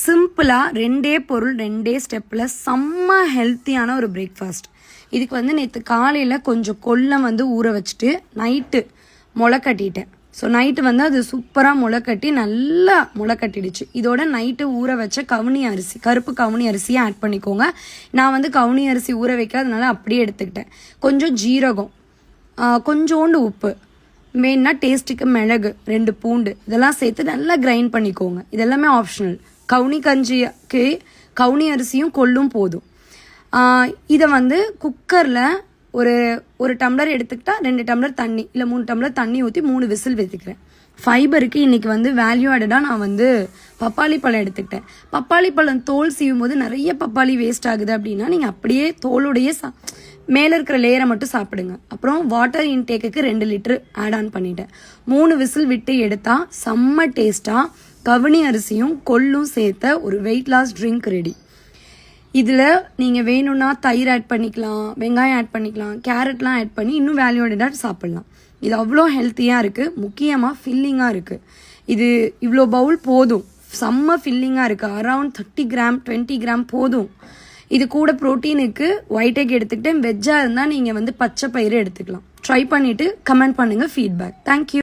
சிம்பிளாக 2 பொருள் 2 ஸ்டெப்பில் செம்ம ஹெல்த்தியான ஒரு பிரேக்ஃபாஸ்ட். இதுக்கு வந்து நேற்று காலையில் கொஞ்சம் கொல்லம் வந்து ஊற வச்சுட்டு நைட்டு முளை கட்டிட்டேன். ஸோ நைட்டு வந்து அது சூப்பராக முளை கட்டி நல்லா முளை கட்டிடுச்சு. இதோட நைட்டு ஊற வச்ச கவுனி அரிசி, கருப்பு கவுனி அரிசியை ஆட் பண்ணிக்கோங்க. நான் வந்து கவுனி அரிசி ஊற வைக்காதனால அப்படியே எடுத்துக்கிட்டேன். கொஞ்சம் ஜீரகம், கொஞ்சோண்டு உப்பு, மெயினாக டேஸ்ட்டுக்கு மிளகு, 2 பூண்டு, இதெல்லாம் சேர்த்து நல்லா கிரைண்ட் பண்ணிக்கோங்க. இதெல்லாமே ஆப்ஷனல். கவுனி கஞ்சிக்கு கவுனி அரிசியும் கொள்ளும் போதும். இதை வந்து குக்கரில் ஒரு டம்ளர் எடுத்துக்கிட்டா 2 டம்ளர் தண்ணி இல்லை 3 டம்ளர் தண்ணி ஊற்றி 3 விசில் வைத்துக்கிறேன். ஃபைபருக்கு இன்றைக்கி வந்து வேல்யூ ஆடடாக நான் வந்து பப்பாளி பழம் எடுத்துக்கிட்டேன். பப்பாளி பழம் தோல் சீவும் போது நிறைய பப்பாளி வேஸ்ட் ஆகுது அப்படின்னா நீங்கள் அப்படியே தோலுடைய மேலே இருக்கிற லேயரை மட்டும் சாப்பிடுங்க. அப்புறம் வாட்டர் இன்டேக்குக்கு 2 லிட்டர் ஆட் ஆன் பண்ணிட்டேன். 3 விசில் விட்டு எடுத்தால் செம்ம டேஸ்ட்டாக கவுனி அரிசியும் கொள்ளும் சேர்த்த ஒரு வெயிட் லாஸ் ட்ரிங்க் ரெடி. இதில் நீங்கள் வேணும்னா தயிர் ஆட் பண்ணிக்கலாம், வெங்காயம் ஆட் பண்ணிக்கலாம், கேரட்லாம் ஆட் பண்ணி இன்னும் வேல்யூடடாக சாப்பிட்லாம். இது அவ்வளோ ஹெல்த்தியாக இருக்குது, முக்கியமாக ஃபில்லிங்காக இருக்குது. இது இவ்வளோ பவுல் போதும், செம்ம ஃபில்லிங்காக இருக்குது. அரவுண்ட் 30 கிராம் 20 கிராம் போதும். இது கூட ப்ரோட்டீனுக்கு ஒயிட் எக் எடுத்துக்கிட்டேன். வெஜ்ஜாக இருந்தால் நீங்கள் வந்து பச்சை பயிறு எடுத்துக்கலாம். ட்ரை பண்ணிவிட்டு கமெண்ட் பண்ணுங்கள் ஃபீட்பேக். தேங்க்யூ.